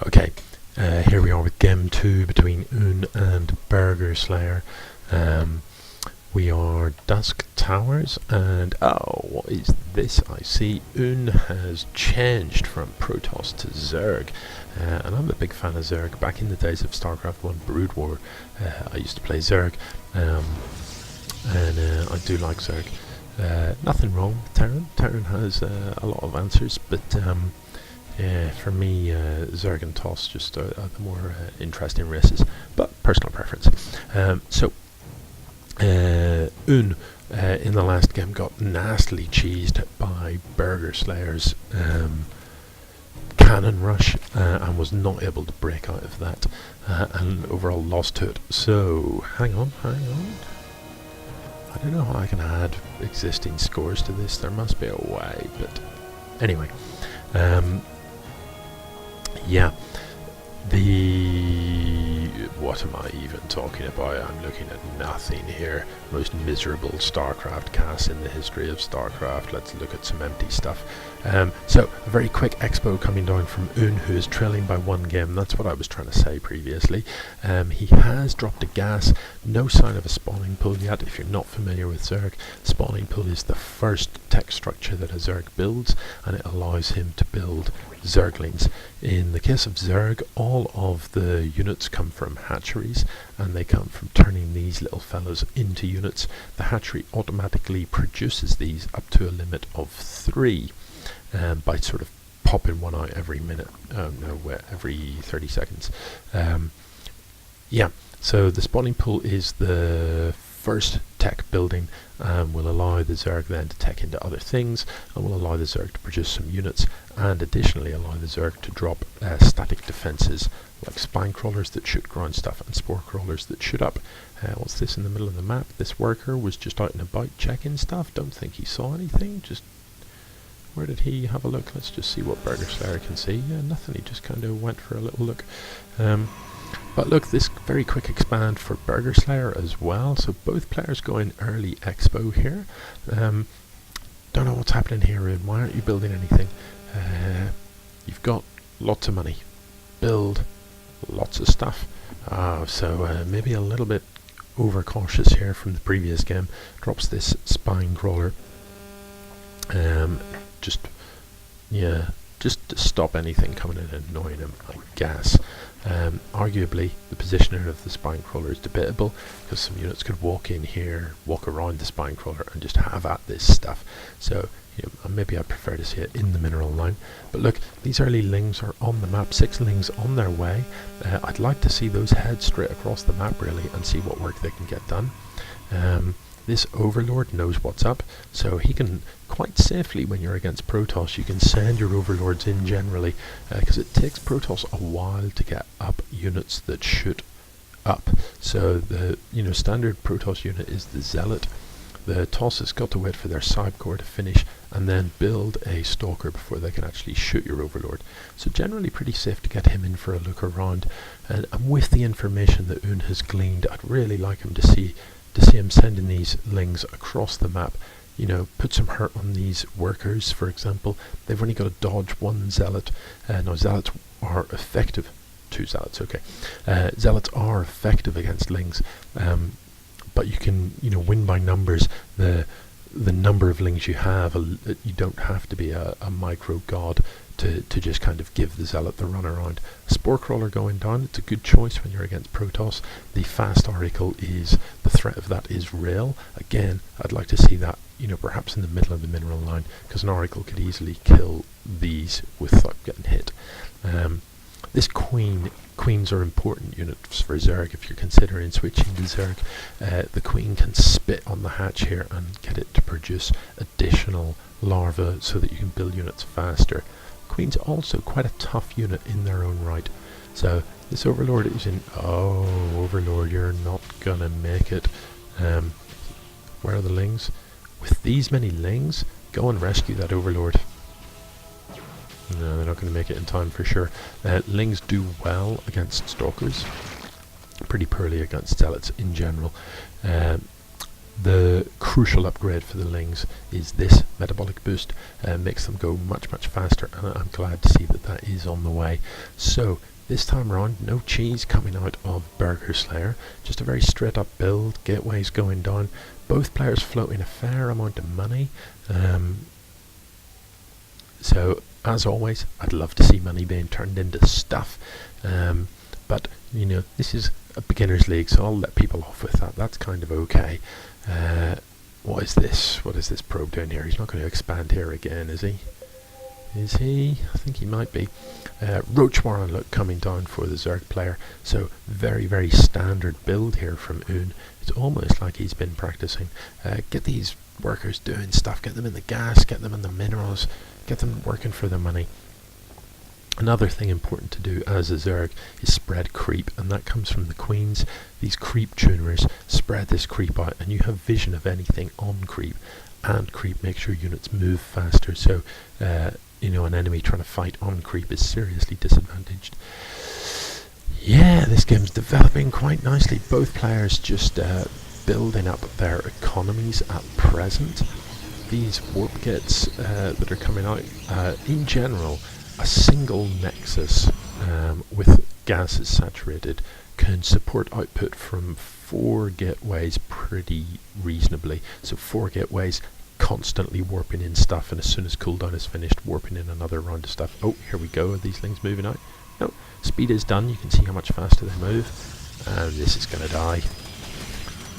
Okay, here we are with game 2 between Un and Burgerslayer. We are Dusk Towers, and oh, what is this? I see Un has changed from Protoss to Zerg, and I'm a big fan of Zerg. Back in the days of StarCraft 1 Brood War, I used to play Zerg, and I do like Zerg. Nothing wrong with Terran. Terran has a lot of answers, but yeah, for me, Zerg and Toss just are the more interesting races, but personal preference. Un in the last game got nastily cheesed by Burgerslayer's cannon rush and was not able to break out of that and overall lost to it. So, hang on. I don't know how I can add existing scores to this. There must be a way, but anyway. Yeah, what am I even talking about? I'm looking at nothing here. Most miserable StarCraft cast in the history of StarCraft. Let's look at some empty stuff. So, a very quick expo coming down from Un, who is trailing by 1 game. That's what I was trying to say previously. He has dropped a gas. No sign of a spawning pool yet. If you're not familiar with Zerg, spawning pool is the first tech structure that a Zerg builds, and it allows him to build Zerglings. In the case of Zerg, all of the units come from hatcheries, and they come from turning these little fellows into units. The hatchery automatically produces these up to a limit of 3 by sort of popping one out every minute. Every 30 seconds. Yeah, so the spawning pool is the first tech building, will allow the Zerg then to tech into other things, and will allow the Zerg to produce some units, and additionally allow the Zerg to drop static defenses like spine crawlers that shoot ground stuff and spore crawlers that shoot up. What's this in the middle of the map? This worker was just out and about checking stuff. Don't think he saw anything. Just where did he have a look? Let's just see what Burgerslayer can see. Yeah, nothing. He just kind of went for a little look. But look, this very quick expand for Burgerslayer as well. So both players go in early expo here. Don't know what's happening here, Rune. Why aren't you building anything? You've got lots of money. Build lots of stuff. So maybe a little bit overcautious here from the previous game. Drops this spine crawler. Just to stop anything coming in and annoying him, I guess. Arguably, the positioning of the spine crawler is debatable, because some units could walk in here, walk around the spine crawler, and just have at this stuff. So, maybe I'd prefer to see it in the mineral line. But look, these early lings are on the map, 6 lings on their way. I'd like to see those head straight across the map, really, and see what work they can get done. This Overlord knows what's up, so he can quite safely, when you're against Protoss, you can send your Overlords in generally, because it takes Protoss a while to get up units that shoot up. So the standard Protoss unit is the Zealot. The Toss has got to wait for their Cyber Core to finish and then build a Stalker before they can actually shoot your Overlord. So generally pretty safe to get him in for a look around. And with the information that Un has gleaned, I'd really like him to see him sending these lings across the map. Put some hurt on these workers, for example. They've only got to dodge 1 Zealot. Now, Zealots are effective. 2 Zealots, okay. Zealots are effective against lings, but you can, win by numbers. The number of lings you have, you don't have to be a micro god to just kind of give the Zealot the run around. Spore Crawler going down, it's a good choice when you're against Protoss. The fast Oracle the threat of that is real. Again, I'd like to see that, perhaps in the middle of the mineral line, because an Oracle could easily kill these without getting hit. This Queens are important units for Zerg if you're considering switching to Zerg. The Queen can spit on the hatch here and get it to produce additional larvae so that you can build units faster. Queen's also quite a tough unit in their own right. So this Overlord is in... Oh, Overlord, you're not gonna make it. Where are the lings? With these many lings, go and rescue that Overlord. No, they're not going to make it in time for sure. Lings do well against Stalkers. Pretty poorly against Zealots in general. The crucial upgrade for the Lings is this metabolic boost. Makes them go much, much faster, and I'm glad to see that that is on the way. So this time around, no cheese coming out of Burgerslayer, just a very straight up build, gateways going down, both players floating a fair amount of money. So as always, I'd love to see money being turned into stuff, but you know, this is a beginner's league, so I'll let people off with that. That's kind of okay. What is this? What is this probe doing here? He's not going to expand here again, is he? Is he? I think he might be. Roach Warren look coming down for the Zerg player. So very, very standard build here from Un. It's almost like he's been practicing. Get these workers doing stuff. Get them in the gas. Get them in the minerals. Get them working for the money. Another thing important to do as a Zerg is spread creep, and that comes from the queens. These creep tuners spread this creep out, and you have vision of anything on creep, and creep makes your units move faster. So you know, an enemy trying to fight on creep is seriously disadvantaged. Yeah, this game's developing quite nicely. Both players just building up their economies at present. These warp kits that are coming out, in general, a single nexus with gases saturated can support output from 4 gateways pretty reasonably. So 4 gateways constantly warping in stuff, and as soon as cooldown is finished, warping in another round of stuff. Oh, here we go. Are these things moving out? No, speed is done. You can see how much faster they move, and this is going to die.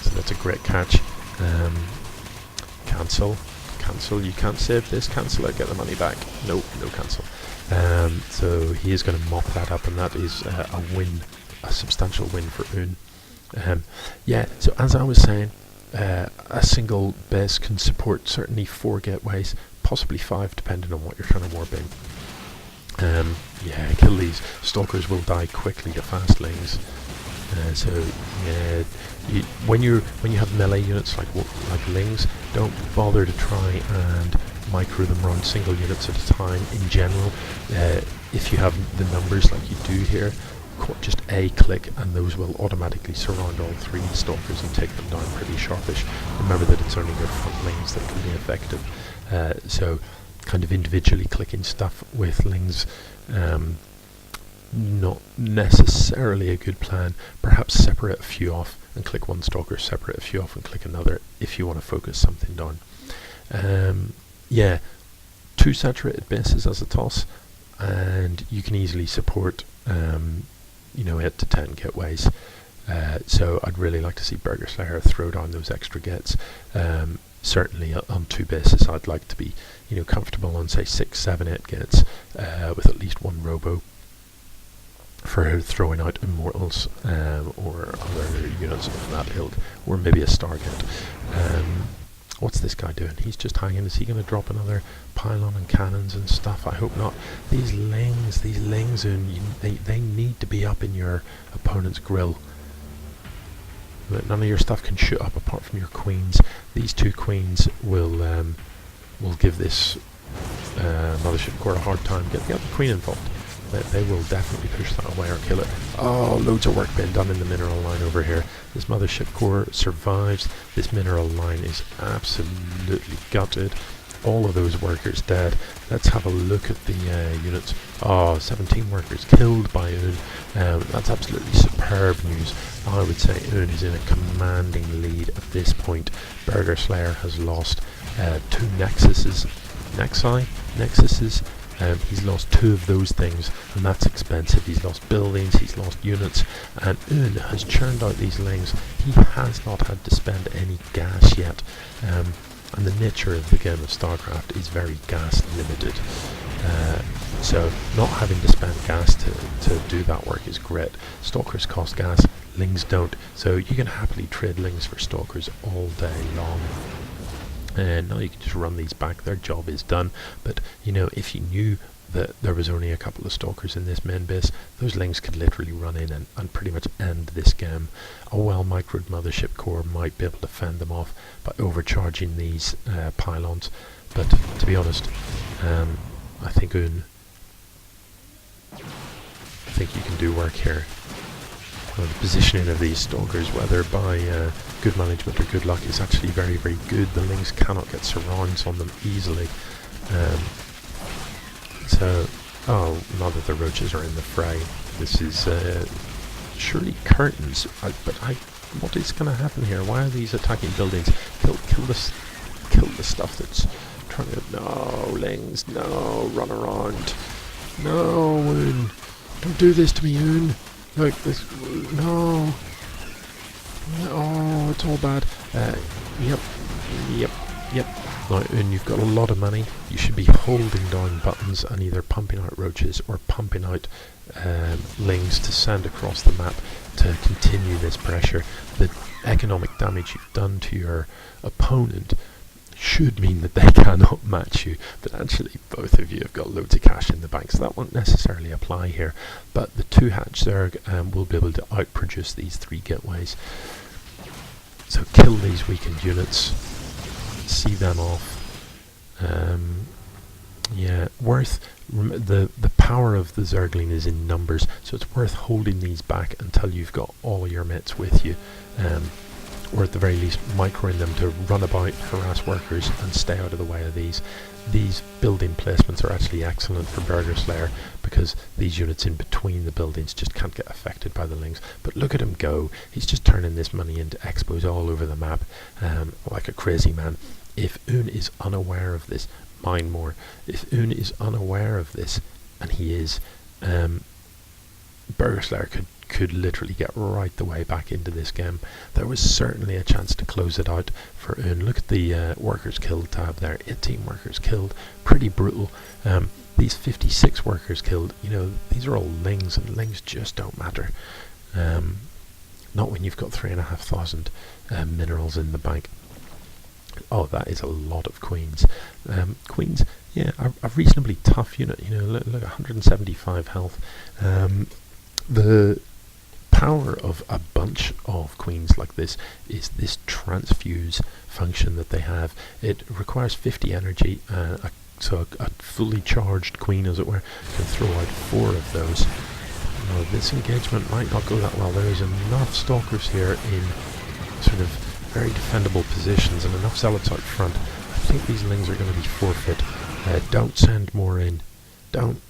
So that's a great catch. Cancel. You can't save this. Cancel it. Get the money back. Nope, no cancel. So he is going to mop that up, and that is a win, a substantial win for Un. Yeah, so as I was saying, a single base can support certainly 4 gateways, possibly 5 depending on what you're trying to warp in. Yeah, kill these. Stalkers will die quickly to fastlings. So yeah, when you have melee units like Lings, don't bother to try and micro them around single units at a time. In general, if you have the numbers like you do here, just a click and those will automatically surround all 3 stalkers and take them down pretty sharpish. Remember that it's only your front Lings that can be effective. So kind of individually clicking stuff with Lings, not necessarily a good plan. Perhaps separate a few off and click one stalker, separate a few off and click another if you want to focus something down. Yeah, 2 saturated bases as a toss, and you can easily support you know, 8 to 10 gateways. So I'd really like to see Burgerslayer throw down those extra gets. Certainly on 2 bases I'd like to be, you know, comfortable on say 6, 7, 8 gets with at least 1 robo for throwing out immortals or other units of that ilk, or maybe a Stargate. What's this guy doing? He's just hanging. Is he going to drop another pylon and cannons and stuff? I hope not. These Lings, they need to be up in your opponent's grill. None of your stuff can shoot up apart from your queens. These 2 queens will give this mothership core a hard time. Get the other queen involved. They will definitely push that away or kill it. Oh, loads of work being done in the mineral line over here. This mothership core survives. This mineral line is absolutely gutted. All of those workers dead. Let's have a look at the units. Oh, 17 workers killed by Un. That's absolutely superb news. I would say Un is in a commanding lead at this point. Burgerslayer has lost 2 nexuses. Nexuses. He's lost 2 of those things, and that's expensive. He's lost buildings, he's lost units, and Un has churned out these Lings. He has not had to spend any gas yet, and the nature of the game of StarCraft is very gas limited. So not having to spend gas to do that work is great. Stalkers cost gas, Lings don't, so you can happily trade Lings for Stalkers all day long. And now you can just run these back, their job is done. But you know, if you knew that there was only a couple of stalkers in this main base, those Lings could literally run in and pretty much end this game. A well-microed mothership core might be able to fend them off by overcharging these pylons, but to be honest, I think you can do work here. the positioning of these stalkers, whether by good management or good luck, is actually very, very good. The Lings cannot get surrounds on them easily. Oh, now that the roaches are in the fray, this is surely curtains. What is going to happen here? Why are these attacking buildings? Kill the stuff that's trying to. No, Lings, no, run around. No, Woon, don't do this to me, Woon. Like this, no. Oh, it's all bad. Yep. Now, Woon, you've got a lot of money. You should be holding down buttons and either pumping out roaches or pumping out Lings to send across the map to continue this pressure. The economic damage you've done to your opponent should mean that they cannot match you, but actually both of you have got loads of cash in the bank, so that won't necessarily apply here. But the 2-hatch Zerg will be able to outproduce these 3 gateways. So kill these weakened units, see them off. The power of the Zergling is in numbers, so it's worth holding these back until you've got all your mates with you, or at the very least microing them to run about, harass workers and stay out of the way of these. These building placements are actually excellent for Burgerslayer because these units in between the buildings just can't get affected by the Lings. But look at him go, he's just turning this money into expos all over the map, like a crazy man. If Oon is unaware of this, mine more. If Oon is unaware of this, and he is, Burgerslayer could literally get right the way back into this game. There was certainly a chance to close it out for Oon. Look at the workers killed tab there. 18 workers killed. Pretty brutal. These 56 workers killed, these are all Lings, and Lings just don't matter. Not when you've got 3,500 minerals in the bank. Oh, that is a lot of Queens. Queens, yeah, a reasonably tough unit. Look 175 health. The power of a bunch of Queens like this is this transfuse function that they have. It requires 50 energy, so a fully charged Queen, as it were, can throw out 4 of those. Now, this engagement might not go that well. There is enough stalkers here in sort of very defendable positions and enough zealots out front. I think these Lings are going to be forfeit. Don't send more in. Don't.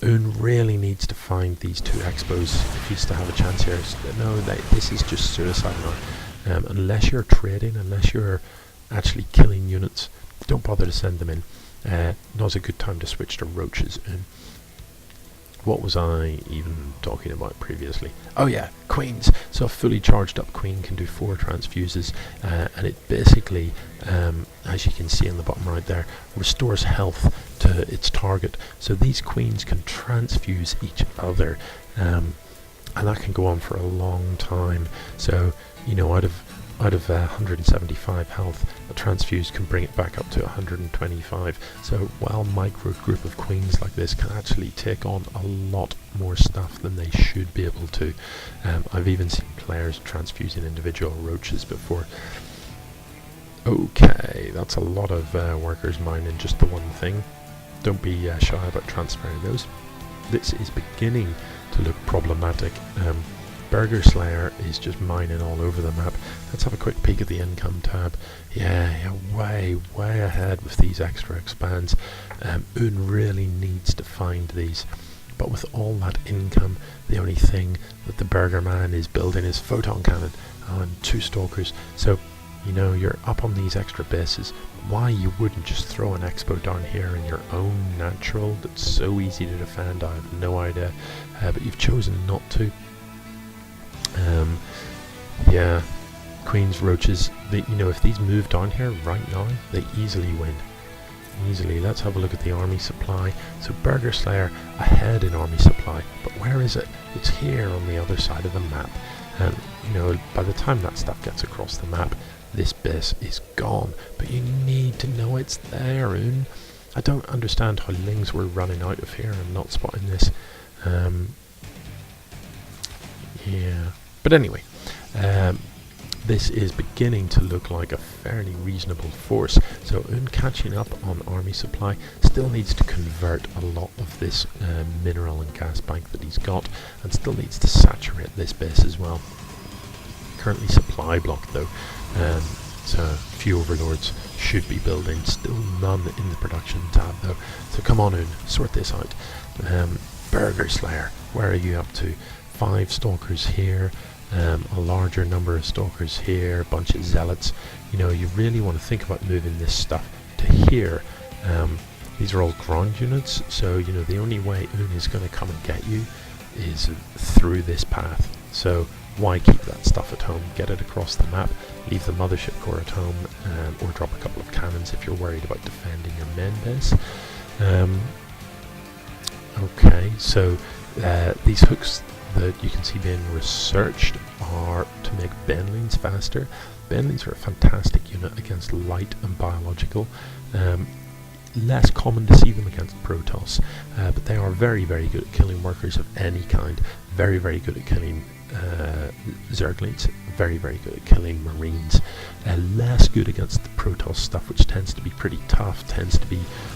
Oon really needs to find these 2 expos if he's to have a chance here. No, this is just suicide now. Unless you're trading, unless you're actually killing units, don't bother to send them in. Now's a good time to switch to roaches. What was I even talking about previously? Oh yeah, Queens. So a fully charged up Queen can do 4 transfuses, and it basically, as you can see in the bottom right there, restores health to its target. So these Queens can transfuse each other, and that can go on for a long time. So, out of 175 health, a transfuse can bring it back up to 125. So while micro group of Queens like this can actually take on a lot more stuff than they should be able to. I've even seen players transfusing individual roaches before. Okay, that's a lot of workers mining just the one thing. Don't be shy about transferring those. This is beginning to look problematic. Burgerslayer is just mining all over the map. Let's have a quick peek at the income tab. Yeah, way ahead with these extra expands. Oon really needs to find these. But with all that income, the only thing that the Burger Man is building is photon cannon and 2 stalkers. So, you're up on these extra bases. Why you wouldn't just throw an expo down here in your own natural that's so easy to defend, I have no idea. But you've chosen not to. Yeah, Queen's roaches, if these move down here right now, they easily win. Easily. Let's have a look at the army supply. So Burgerslayer ahead in army supply, but where is it? It's here on the other side of the map. And, by the time that stuff gets across the map, this base is gone. But you need to know it's there, Oon. I don't understand how Lings were running out of here and not spotting this. Yeah. But anyway, this is beginning to look like a fairly reasonable force. So Un catching up on army supply, still needs to convert a lot of this mineral and gas bank that he's got, and still needs to saturate this base as well. Currently supply blocked though, so a few overlords should be building, still none in the production tab though. So come on Un, sort this out. Burgerslayer, where are you up to? 5 stalkers here, a larger number of stalkers here, a bunch of zealots. You know, you really want to think about moving this stuff to here. These are all ground units, so you know the only way Un is going to come and get you is through this path. So why keep that stuff at home? Get it across the map, leave the mothership core at home, or drop a couple of cannons if you're worried about defending your main base. Okay, so these hooks that you can see being researched are to make Benlings faster. Benlings are a fantastic unit against light and biological. Less common to see them against Protoss, but they are very, very good at killing workers of any kind. Very, very good at killing Zerglings. Very, very good at killing Marines. Less good against the Protoss stuff, which tends to be pretty tough, tends to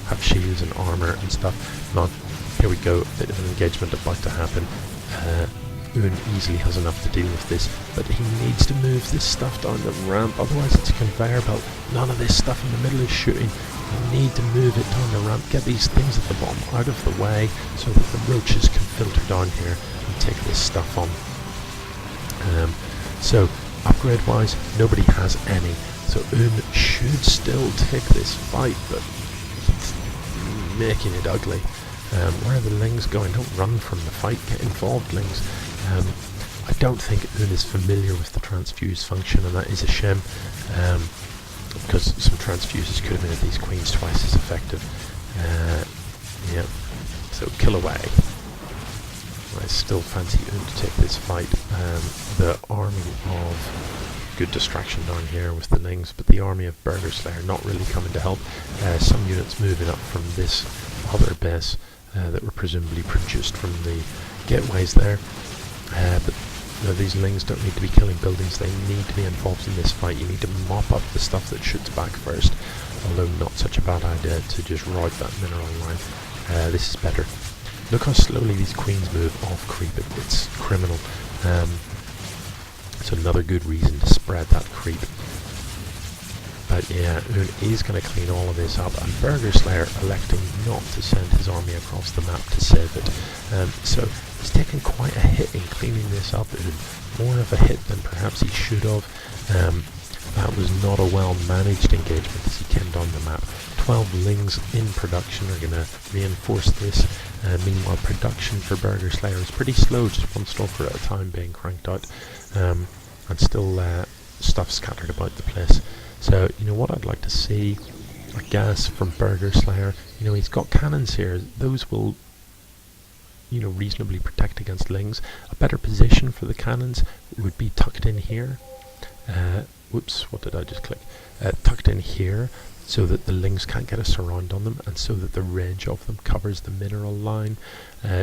have shields and armor and stuff. Not, here we go, a bit of an engagement about to happen. Un easily has enough to deal with this, but he needs to move this stuff down the ramp, otherwise it's a conveyor belt. None of this stuff in the middle is shooting. You need to move it down the ramp, get these things at the bottom out of the way so that the roaches can filter down here and take this stuff on. So upgrade wise, nobody has any, so Un should still take this fight, but he's making it ugly. Where are the Lings going? Don't run from the fight, get involved, Lings. I don't think Un is familiar with the transfuse function, and that is a shame, because some transfuses could have made these queens twice as effective. Yeah, so kill away. I still fancy Un to take this fight. The army of good distraction down here with the Lings, but the army of Burgerslayer not really coming to help. Some units moving up from this other base that were presumably produced from the gateways there. But no, these Lings don't need to be killing buildings, they need to be involved in this fight. You need to mop up the stuff that shoots back first, although not such a bad idea to just rout that mineral line. This is better. Look how slowly these queens move off creep, it's criminal. It's another good reason to spread that creep. But yeah, Un is going to clean all of this up, and Burgerslayer electing not to send his army across the map to save it. So he's taken quite a hit in cleaning this up, more of a hit than perhaps he should have. That was not a well managed engagement as he came down the map. 12 Lings in production are going to reinforce this. Meanwhile, production for Burgerslayer is pretty slow, just one stalker at a time being cranked out, and still stuff scattered about the place. So, you know what I'd like to see, a gas from Burgerslayer. You know, he's got cannons here, those will, you know, reasonably protect against Lings. A better position for the cannons would be tucked in here. Whoops, what did I just click? Tucked in here, so that the Lings can't get a surround on them, and so that the range of them covers the mineral line.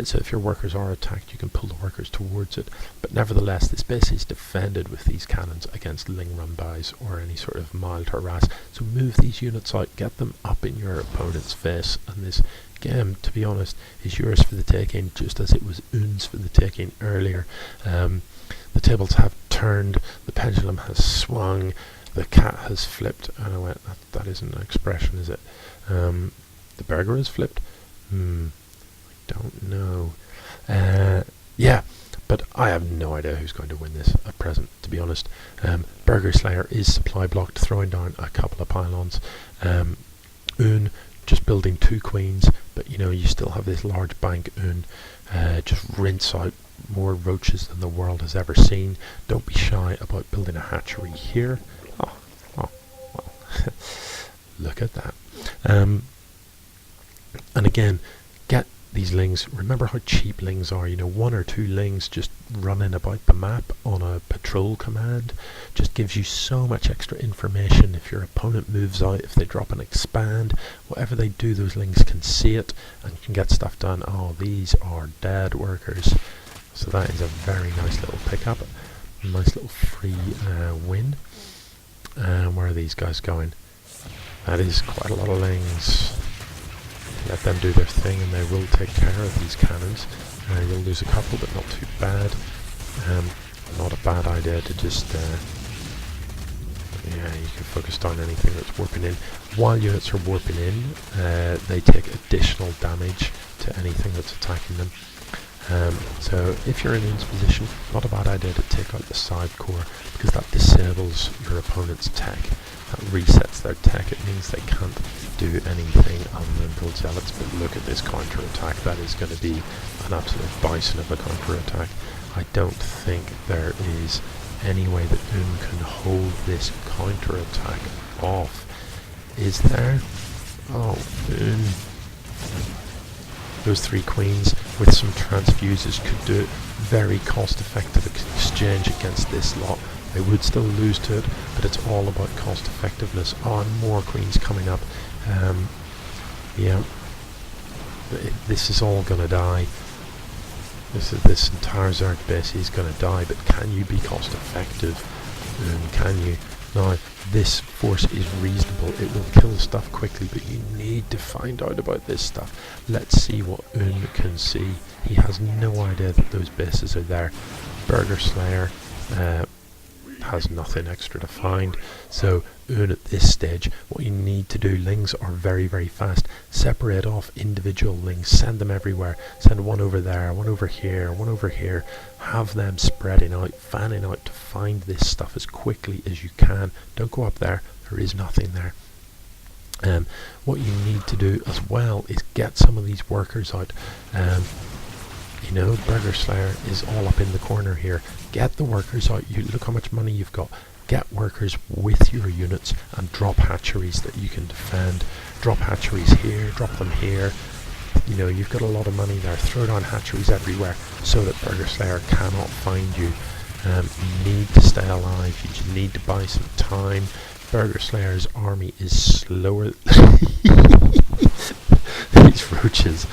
So if your workers are attacked, you can pull the workers towards it. But nevertheless, this base is defended with these cannons against Ling run-bys or any sort of mild harass. So move these units out, get them up in your opponent's face, and this game, to be honest, is yours for the taking, just as it was Un's for the taking earlier. The tables have turned, the pendulum has swung, the cat has flipped. Oh no, wait, that isn't an expression, is it? The burger has flipped? I don't know. Yeah, but I have no idea who's going to win this at present, to be honest. Burgerslayer is supply blocked, throwing down a couple of pylons. Un just building 2 queens, but you know, you still have this large bank. Un just rinse out more roaches than the world has ever seen. Don't be shy about building a hatchery here. Oh, well, look at that. And again, get these Lings. Remember how cheap Lings are. You know, 1 or 2 Lings just running about the map on a patrol command just gives you so much extra information. If your opponent moves out, if they drop an expand, whatever they do, those Lings can see it and can get stuff done. Oh, these are dead workers. So that is a very nice little pickup. Nice little free win. Where are these guys going? That is quite a lot of lings. Let them do their thing and they will take care of these cannons. You'll lose a couple, but not too bad. Not a bad idea to just yeah, you can focus on anything that's warping in. While units are warping in, they take additional damage to anything that's attacking them. So if you're in Un's position, not a bad idea to take out the side core, because that disables your opponent's tech. That resets their tech. It means they can't do anything other than build zealots. But look at this counter attack. That is going to be an absolute bison of a counter attack. I don't think there is any way that Un can hold this counter attack off. Is there? Oh, Un. Those 3 queens with some transfuses could do it. Very cost effective exchange against this lot. They would still lose to it, but it's all about cost effectiveness. Oh, and more queens coming up. Yeah, this is all gonna die. This entire Zerg base is gonna die, but can you be cost effective? Can you? Now, this force is reasonable. It will kill stuff quickly, but you need to find out about this stuff. Let's see what Un can see. He has no idea that those bases are there. Burgerslayer has nothing extra to find. So Un at this stage, what you need to do, lings are very, very fast. Separate off individual lings, send them everywhere. Send one over there, one over here, one over here. Have them spreading out, fanning out to find this stuff as quickly as you can. Don't go up there, there is nothing there. What you need to do as well is get some of these workers out. You know, Burgerslayer is all up in the corner here. Get the workers out. You look how much money you've got. Get workers with your units and drop hatcheries that you can defend. Drop hatcheries here, drop them here. You know, you've got a lot of money there. Throw down hatcheries everywhere so that Burgerslayer cannot find you. You need to stay alive. You just need to buy some time. Burgerslayer's army is slower. These roaches,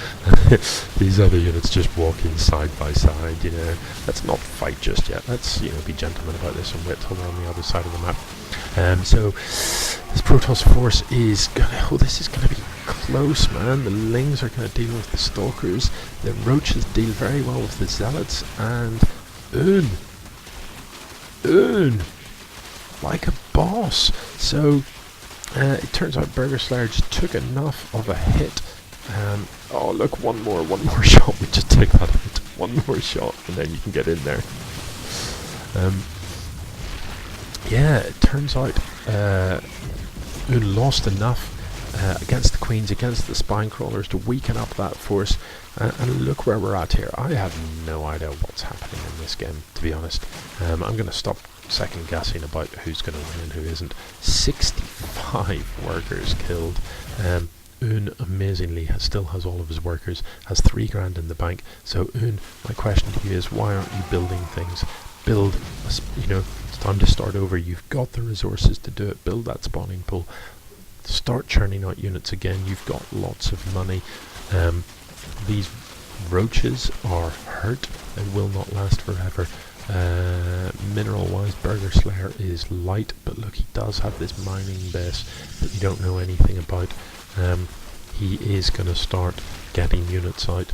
these other units just walking side by side, you know. Let's not fight just yet. Let's, you know, be gentlemen about this and wait till we're on the other side of the map. So this Protoss force is gonna, oh, this is gonna be close, man. The lings are gonna deal with the stalkers. The roaches deal very well with the zealots, and Un, like a boss. So it turns out Burgerslayer just took enough of a hit. Oh look, one more shot. We just take that hit. One more shot, and then you can get in there. Yeah, it turns out Un lost enough against the queens, against the spine crawlers, to weaken up that force. And look where we're at here. I have no idea what's happening in this game, to be honest. I'm going to stop second guessing about who's going to win and who isn't. 65 workers killed. Un amazingly still has all of his workers, has 3 grand in the bank. So Un, my question to you is, why aren't you building things? Build, you know, it's time to start over. You've got the resources to do it. Build that spawning pool. Start churning out units again. You've got lots of money. These roaches are hurt. They will not last forever. Mineral wise, Burgerslayer is light, but look, he does have this mining base that you don't know anything about. He is going to start getting units out.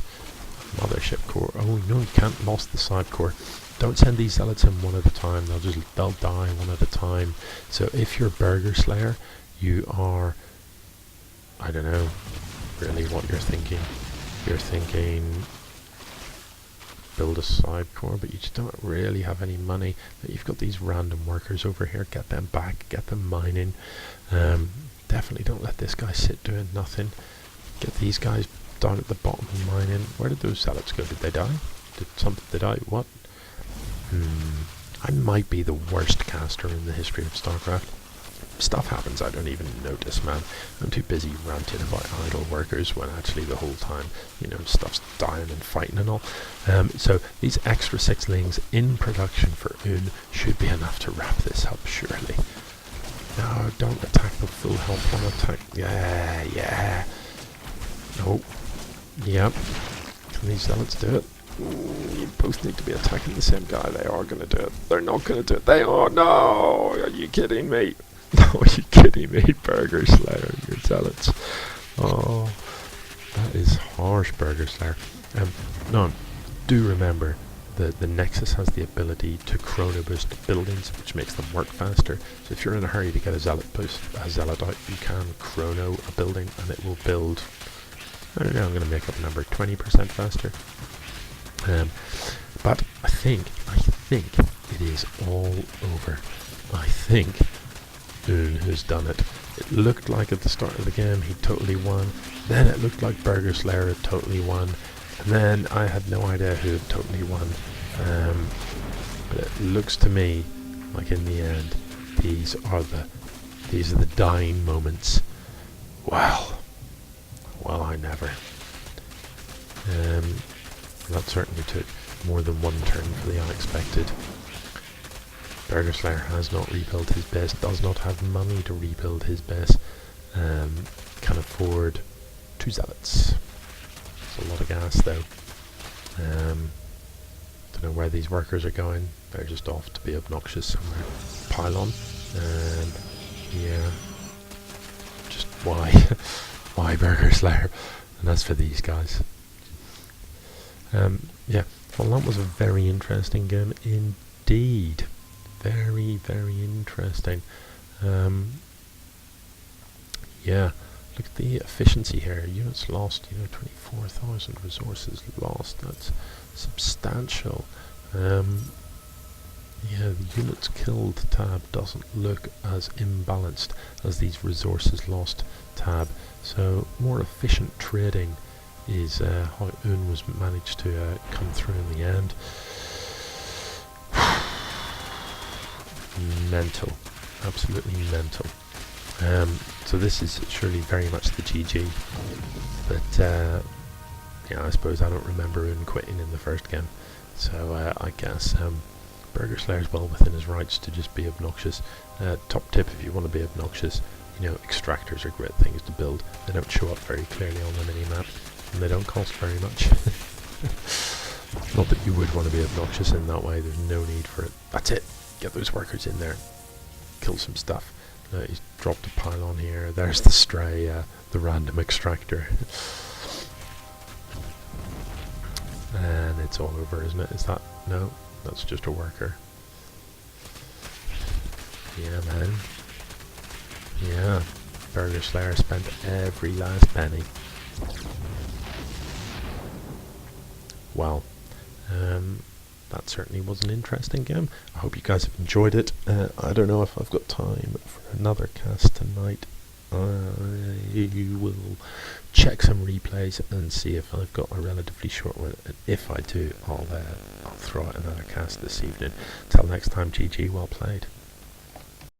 Mothership core. Oh no, you can't. Lost the side core. Don't send these zealots in one at a time. They'll die one at a time. So if you're Burgerslayer, you are, I don't know really what you're thinking. You're thinking build a side core, but you just don't really have any money. You've got these random workers over here. Get them back, get them mining. Definitely don't let this guy sit doing nothing. Get these guys down at the bottom and mining. Where did those zealots go? Did they die? Did they die? What? I might be the worst caster in the history of StarCraft. Stuff happens I don't even notice, man. I'm too busy ranting about idle workers when actually the whole time, you know, stuff's dying and fighting and all. So these extra 6 lings in production for Un should be enough to wrap this up, surely. No, don't attack the full health one. Attack. Yeah. Oh. Yep. Can these zealots do it? You put both need to be attacking the same guy. They are going to do it. They're not going to do it. They are. No! Are you kidding me? No, are you kidding me? Burgerslayer, your zealots. Oh, that is harsh, Burgerslayer. No, do remember that the Nexus has the ability to chrono boost buildings, which makes them work faster. So if you're in a hurry to get a zealot out, you can chrono a building and it will build, I don't know, I'm going to make up a number, 20% faster. But I think it is all over. I think Un has done it. It looked like at the start of the game he totally won. Then it looked like Burgerslayer had totally won. And then I had no idea who had totally won. But it looks to me like in the end these are the dying moments. Well, I never. That certainly took more than one turn for the unexpected. Burgerslayer has not rebuilt his base, does not have money to rebuild his base, can afford 2 zealots. It's a lot of gas though. Don't know where these workers are going. They're just off to be obnoxious somewhere. Pylon. Yeah. Just why? Why Burgerslayer? And as for these guys. Yeah. Well, that was a very interesting game indeed. Very, very interesting. Yeah. Look at the efficiency here. Units lost, 24,000 resources lost. That's substantial. Yeah, the units killed tab doesn't look as imbalanced as these resources lost tab. So more efficient trading is how Un was managed to come through in the end. Mental. Absolutely mental. So this is surely very much the GG, but yeah, I suppose I don't remember Un quitting in the first game, so I guess Burgerslayer's well within his rights to just be obnoxious. Top tip if you want to be obnoxious, extractors are great things to build. They don't show up very clearly on the mini-map, and they don't cost very much. Not that you would want to be obnoxious in that way, there's no need for it. That's it, get those workers in there, kill some stuff. He's dropped a pylon here. There's the stray, the random extractor. And it's all over, isn't it? Is that? No, that's just a worker. Yeah, man. Yeah, Burgerslayer spent every last penny. Well, that certainly was an interesting game. I hope you guys have enjoyed it. I don't know if I've got time for another cast tonight. I will check some replays and see if I've got a relatively short one. And if I do, I'll throw out another cast this evening. Till next time, GG, well played.